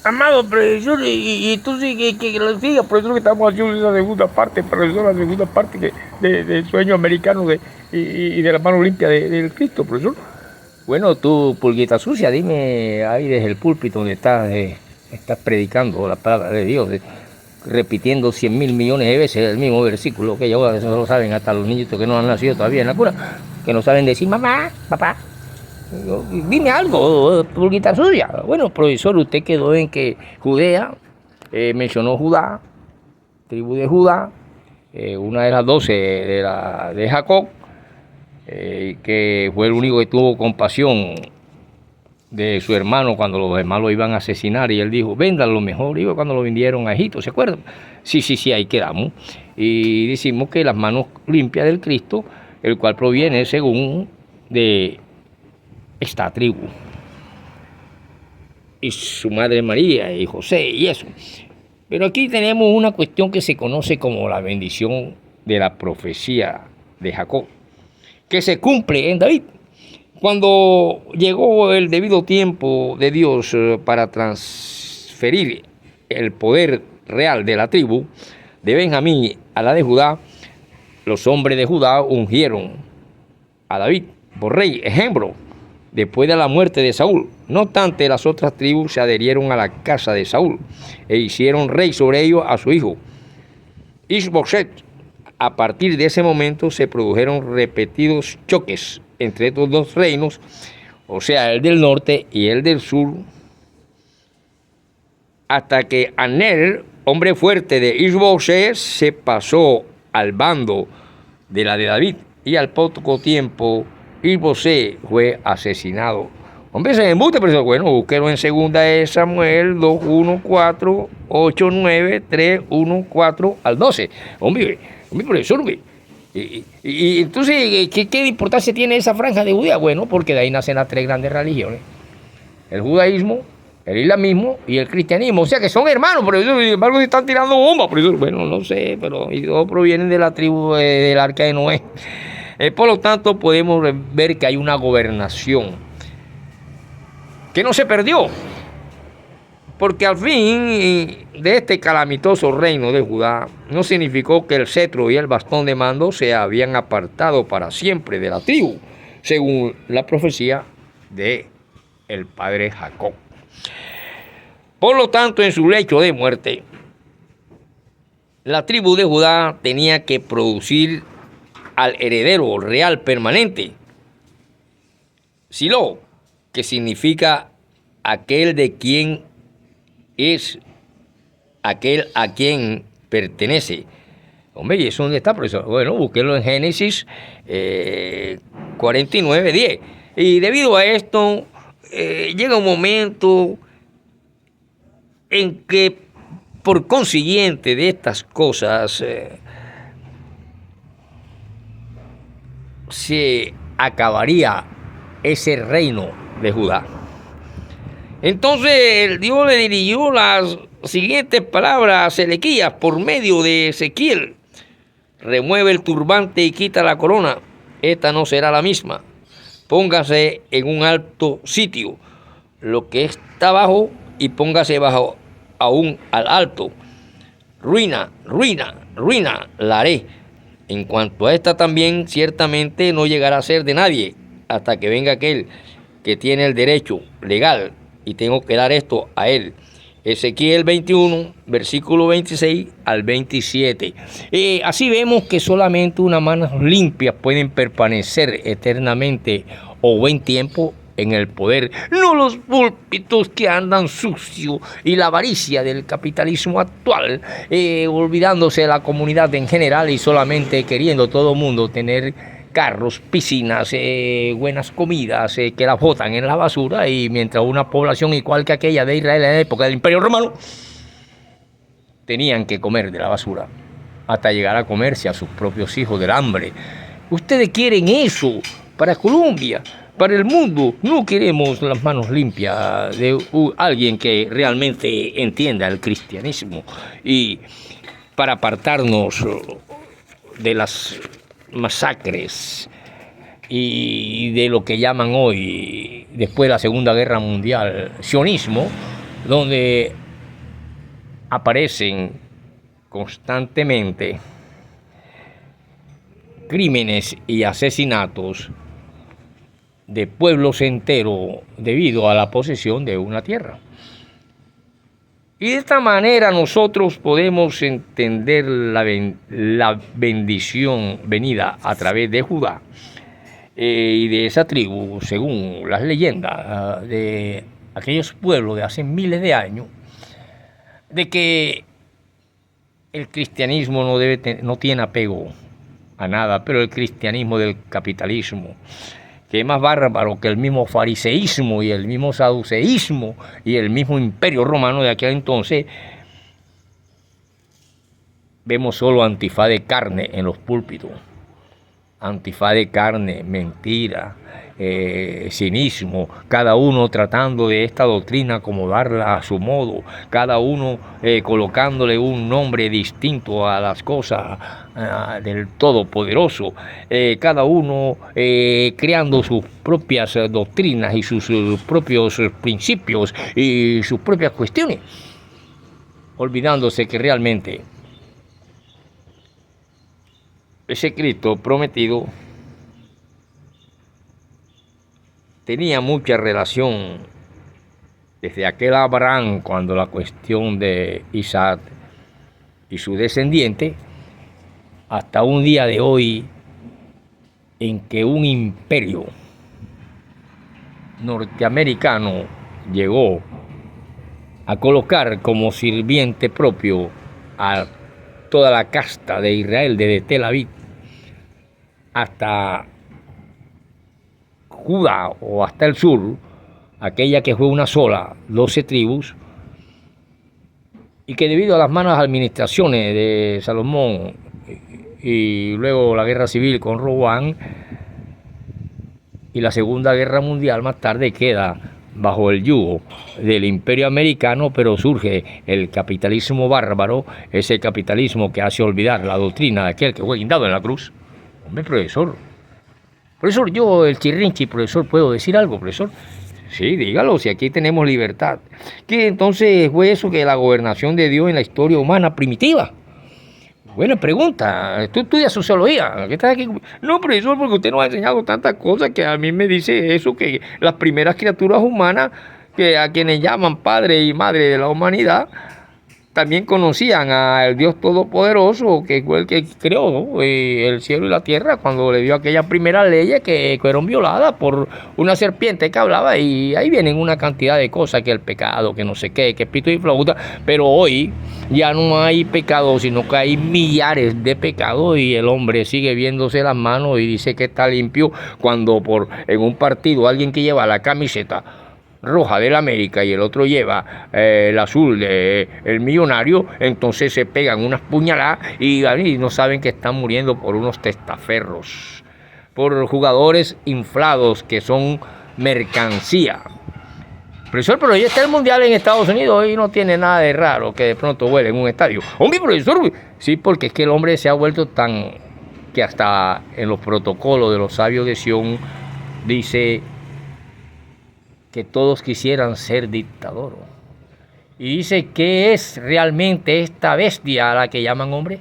Amado profesor, y entonces que lo siga, profesor, que estamos haciendo esa segunda parte, profesor, la segunda parte del sueño americano y de la mano limpia del Cristo, profesor. Bueno, tú, pulguita sucia, dime ahí desde el púlpito donde estás predicando la palabra de Dios, repitiendo 100.000 millones de veces el mismo versículo, que ya eso lo saben hasta los niñitos que no han nacido todavía en la cuna, que no saben decir mamá, papá. Dime algo, pulguita suya. Bueno, profesor, usted quedó en que Judea, mencionó Judá, tribu de Judá, una de las 12 de Jacob, que fue el único que tuvo compasión de su hermano cuando los demás lo iban a asesinar, y él dijo, vendan lo mejor, y cuando lo vendieron a Egipto, ¿se acuerdan? Sí, ahí quedamos. Y decimos que las manos limpias del Cristo, el cual proviene según de esta tribu, y su madre María y José y eso. Pero aquí tenemos una cuestión que se conoce como la bendición de la profecía de Jacob, que se cumple en David. Cuando llegó el debido tiempo de Dios para transferir el poder real de la tribu de Benjamín a la de Judá, los hombres de Judá ungieron a David por rey, ejemplo, después de la muerte de Saúl. No obstante, las otras tribus se adherieron a la casa de Saúl e hicieron rey sobre ellos a su hijo Ishboset. A partir de ese momento se produjeron repetidos choques entre estos dos reinos, o sea, el del norte y el del sur, hasta que Abner, hombre fuerte de Ishboset, se pasó al bando de la de David, y al poco tiempo Ishboset fue asesinado. Hombre, se embuste, pero bueno, búsquelo en segunda de Samuel 2, 1, 4, 8, 9, 3, 1, 4 al 12. Hombre, profesor, hombre. Y entonces, ¿qué importancia tiene esa franja de Judea? Bueno, porque de ahí nacen las tres grandes religiones: el judaísmo, el islamismo y el cristianismo. O sea que son hermanos, pero sin embargo se están tirando bombas. Bueno, no sé, pero todos provienen de la tribu del arca de Noé. Por lo tanto, podemos ver que hay una gobernación que no se perdió, porque al fin de este calamitoso reino de Judá no significó que el cetro y el bastón de mando se habían apartado para siempre de la tribu, según la profecía de el padre Jacob. Por lo tanto, en su lecho de muerte, la tribu de Judá tenía que producir al heredero real permanente, Silo, que significa aquel de quien es, aquel a quien pertenece. Hombre, ¿y eso dónde está, profesor? Bueno, búsquelo en Génesis 49, 10. Y debido a esto, llega un momento en que, por consiguiente de estas cosas, se acabaría ese reino de Judá. Entonces Dios le dirigió las siguientes palabras a Selequías por medio de Ezequiel: remueve el turbante y quita la corona, esta no será la misma. Póngase en un alto sitio lo que está bajo, y póngase bajo aún al alto. Ruina la haré. En cuanto a esta también, ciertamente no llegará a ser de nadie hasta que venga aquel que tiene el derecho legal, y tengo que dar esto a él. Ezequiel 21, versículo 26 al 27. Así vemos que solamente unas manos limpias pueden permanecer eternamente o buen tiempo en el poder, no los púlpitos que andan sucios y la avaricia del capitalismo actual, olvidándose de la comunidad en general y solamente queriendo todo el mundo tener carros, piscinas, buenas comidas, que las botan en la basura, y mientras una población igual que aquella de Israel en la época del Imperio Romano tenían que comer de la basura hasta llegar a comerse a sus propios hijos del hambre. Ustedes quieren eso para Colombia, para el mundo. No queremos las manos limpias de alguien que realmente entienda el cristianismo, y para apartarnos de las masacres y de lo que llaman hoy, después de la Segunda Guerra Mundial, sionismo, donde aparecen constantemente crímenes y asesinatos de pueblos enteros debido a la posesión de una tierra. Y de esta manera nosotros podemos entender la bendición venida a través de Judá y de esa tribu, según las leyendas de aquellos pueblos de hace miles de años, de que el cristianismo no tiene apego a nada, pero el cristianismo del capitalismo, que es más bárbaro que el mismo fariseísmo y el mismo saduceísmo y el mismo imperio romano de aquel entonces, vemos solo antifaz de carne en los púlpitos. Antifaz de carne, mentira, cinismo, cada uno tratando de esta doctrina acomodarla a su modo, cada uno colocándole un nombre distinto a las cosas del Todopoderoso, cada uno creando sus propias doctrinas y sus propios principios y sus propias cuestiones, olvidándose que realmente ese Cristo prometido tenía mucha relación desde aquel Abraham, cuando la cuestión de Isaac y su descendiente, hasta un día de hoy en que un imperio norteamericano llegó a colocar como sirviente propio a toda la casta de Israel, desde Tel Aviv hasta Judá o hasta el sur, aquella que fue una sola, 12 tribus, y que debido a las malas administraciones de Salomón y luego la guerra civil con Roboam y la Segunda Guerra Mundial más tarde queda bajo el yugo del imperio americano, pero surge el capitalismo bárbaro, ese capitalismo que hace olvidar la doctrina de aquel que fue guindado en la cruz. Hombre, profesor, yo, el chirrinchi, profesor, ¿puedo decir algo, profesor? Sí, dígalo, si aquí tenemos libertad. ¿Qué entonces fue eso que la gobernación de Dios en la historia humana primitiva? Buena pregunta. ¿Tú estudias sociología? ¿Qué estás aquí? No, profesor, porque usted nos ha enseñado tantas cosas que a mí me dice eso, que las primeras criaturas humanas, que a quienes llaman padre y madre de la humanidad, también conocían al Dios Todopoderoso, que fue el que creó el cielo y la tierra, cuando le dio aquellas primeras leyes que fueron violadas por una serpiente que hablaba, y ahí vienen una cantidad de cosas, que el pecado, que no sé qué, que pito y flauta, pero hoy ya no hay pecado, sino que hay millares de pecados, y el hombre sigue viéndose las manos y dice que está limpio, cuando en un partido alguien que lleva la camiseta roja del América y el otro lleva el azul del Millonario, entonces se pegan unas puñaladas y no saben que están muriendo por unos testaferros, por jugadores inflados que son mercancía. Profesor, pero ya está el Mundial en Estados Unidos y no tiene nada de raro que de pronto vuele en un estadio. Hombre, profesor, sí, porque es que el hombre se ha vuelto tan que hasta en los protocolos de los sabios de Sion dice que todos quisieran ser dictadores. Y dice, ¿qué es realmente esta bestia a la que llaman hombre?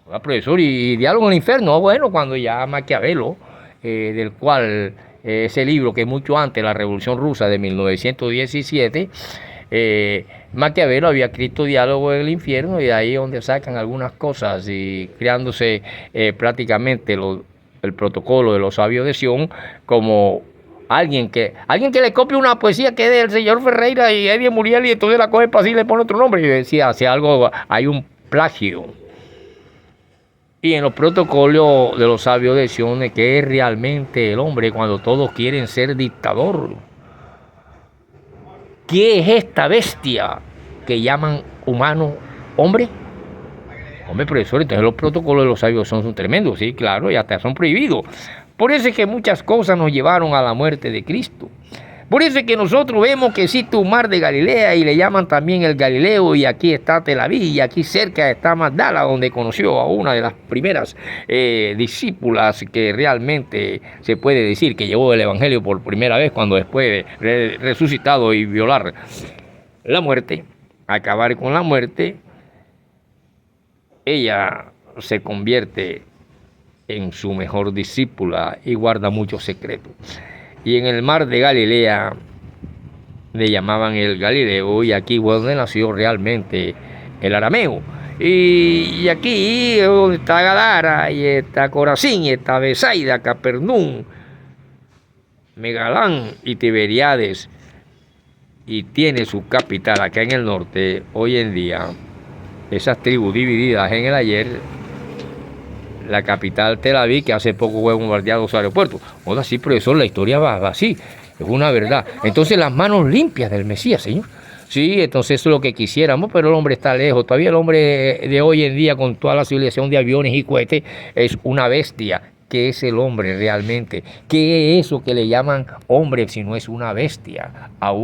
Hola, profesor, y Diálogo en el Infierno, bueno, cuando ya Maquiavelo, del cual ese libro que es mucho antes de la Revolución Rusa de 1917, Maquiavelo había escrito Diálogo en el Infierno, y de ahí es donde sacan algunas cosas, y creándose prácticamente el protocolo de los sabios de Sion, como alguien que le copie una poesía que es del señor Ferreira y Eddie Muriel, y entonces la coge para así y le pone otro nombre. Y decía, hace algo, hay un plagio. Y en los protocolos de los sabios de Sion, que es realmente el hombre cuando todos quieren ser dictador. ¿Qué es esta bestia que llaman humano hombre? Hombre, profesor, entonces los protocolos de los sabios son tremendos, sí, claro, y hasta son prohibidos. Por eso es que muchas cosas nos llevaron a la muerte de Cristo. Por eso es que nosotros vemos que existe un mar de Galilea, y le llaman también el Galileo, y aquí está Tel Aviv, y aquí cerca está Magdala, donde conoció a una de las primeras discípulas que realmente se puede decir que llevó el Evangelio por primera vez, cuando después de resucitado y violar la muerte, acabar con la muerte, ella se convierte en su mejor discípula y guarda muchos secretos. Y en el mar de Galilea le llamaban el Galileo, y aquí fue donde nació realmente el arameo. Y aquí donde está Gadara, y está Corazín, y está Besaida, Capernaum, Megalán y Tiberíades, y tiene su capital acá en el norte. Hoy en día, esas tribus divididas en el ayer, la capital Tel Aviv, que hace poco fue bombardeado su aeropuerto. O sí, profesor, la historia va así, es una verdad. Entonces, las manos limpias del Mesías, Señor. Sí, entonces eso es lo que quisiéramos, pero el hombre está lejos. Todavía el hombre de hoy en día, con toda la civilización de aviones y cohetes, es una bestia. ¿Qué es el hombre realmente? ¿Qué es eso que le llaman hombre si no es una bestia? Aún